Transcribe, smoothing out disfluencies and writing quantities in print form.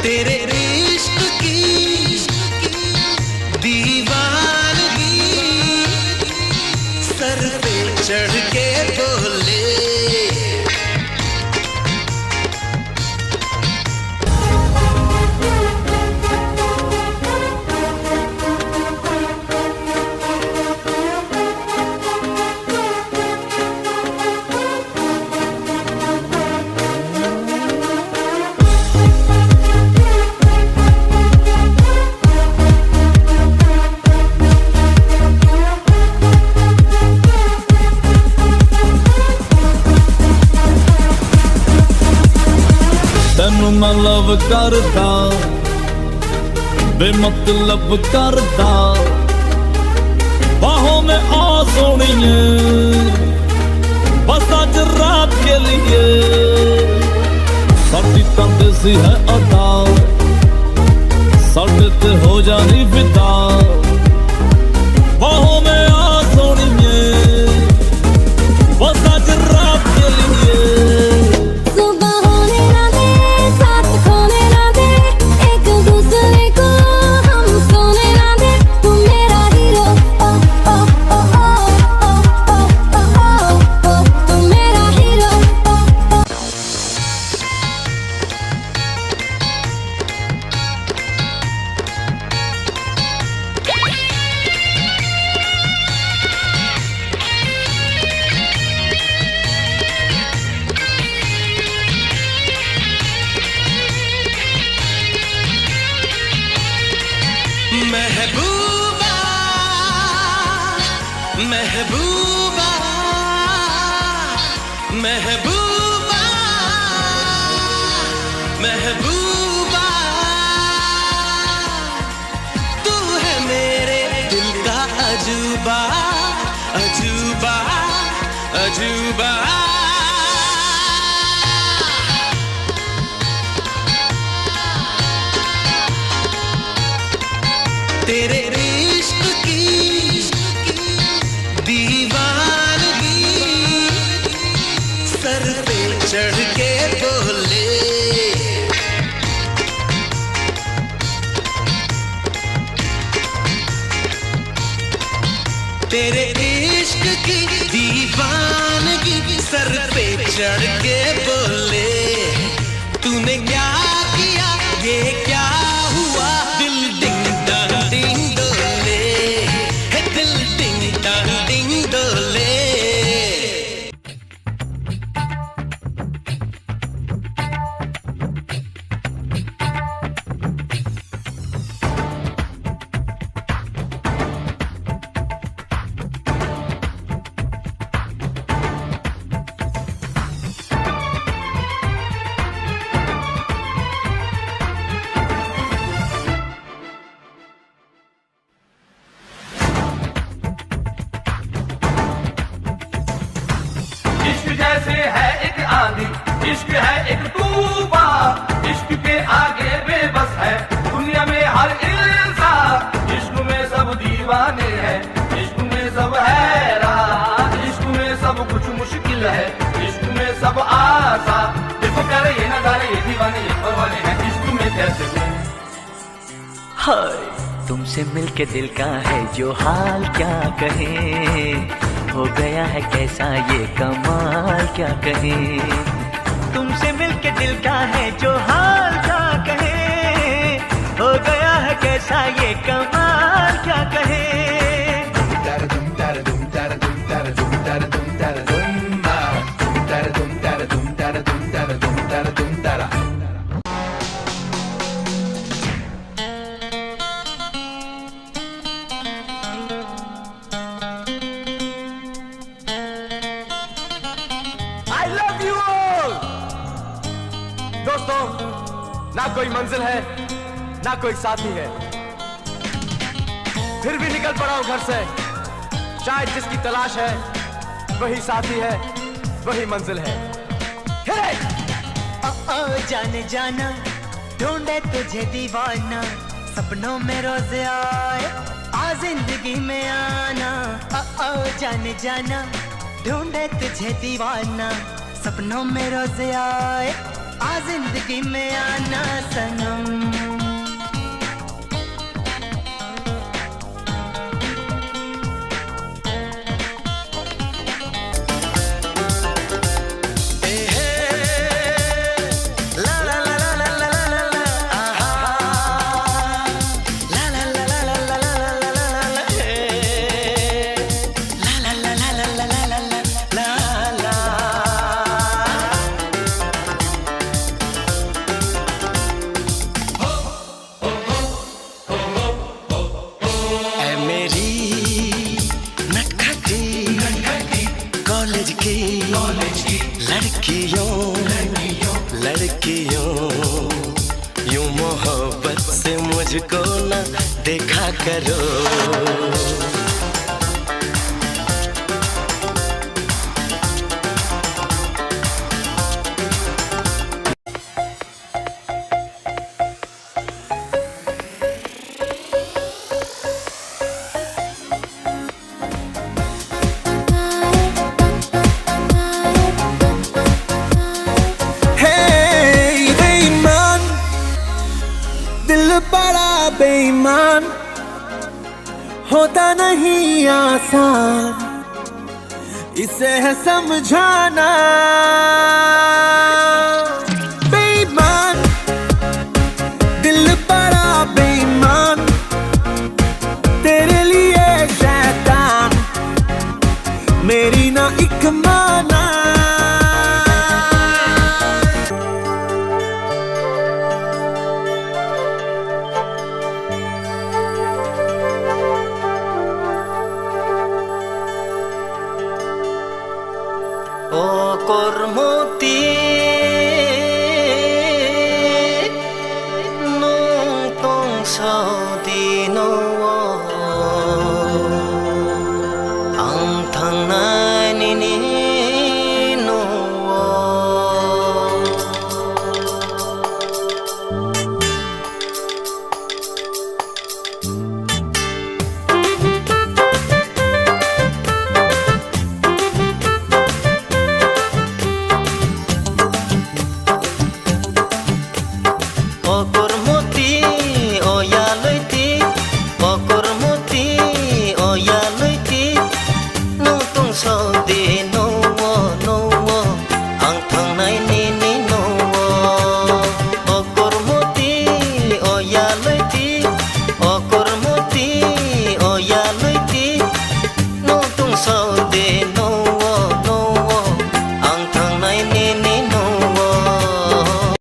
तेरे इश्क की दीवानगी सर पे चढ़ के बोले। तेनू मैं लव करदा बेमतलब करदा बाहों में आ सोनिए बस आज रात के लिए। साडी तां देसी है अदा साडे ते हो जानी फिदा बाहों में आ सोनिए बस आज रात के लिए। महबूबा महबूबा महबूबा महबूबा तू है मेरे दिल का अजूबा अजूबा अजूबा। तेरे इश्क की दीवानगी सर पे चढ़ के बोले। तेरे इश्क की दीवानगी सर पे चढ़ के बोले। तूने क्या किया ये क्या हुआ दिल डिंग डंग डिंग डोले है दिल डिंग डंग डिंग डोले। इश्क जैसे है एक आंधी इश्क है एक तूफान इश्क के आगे बेबस है दुनिया में हर इंसान। इश्क में सब दीवाने हैं इश्क में सब हैरान इश्क में सब कुछ मुश्किल है इश्क में सब आसान। देखो प्यारे ये नजारे ये दीवाने ये परवाने हैं इश्क में कैसे। हाय तुमसे मिलके दिल का है जो हाल क्या कहे हो गया है कैसा ये कमाल क्या कहे। तुमसे मिलके दिल का है जो हाल क्या कहे हो गया है कैसा ये कमाल क्या कहे। दोस्तों ना कोई मंजिल है ना कोई साथी है फिर भी निकल पड़ा हूं घर से। शायद जिसकी तलाश है वही साथी है वही मंजिल है। ओ जाने जाना ढूंढे तुझे दीवाना सपनों में रोज आए आ जिंदगी में आना। ओ जाने जाना ढूंढे तुझे दीवाना सपनों में रोज आए, आ जिंदगी में आना सनम। लड़कियों यूं मोहब्बत से मुझको ना देखा करो। बड़ा बेईमान होता नहीं आसान, इसे है समझाना।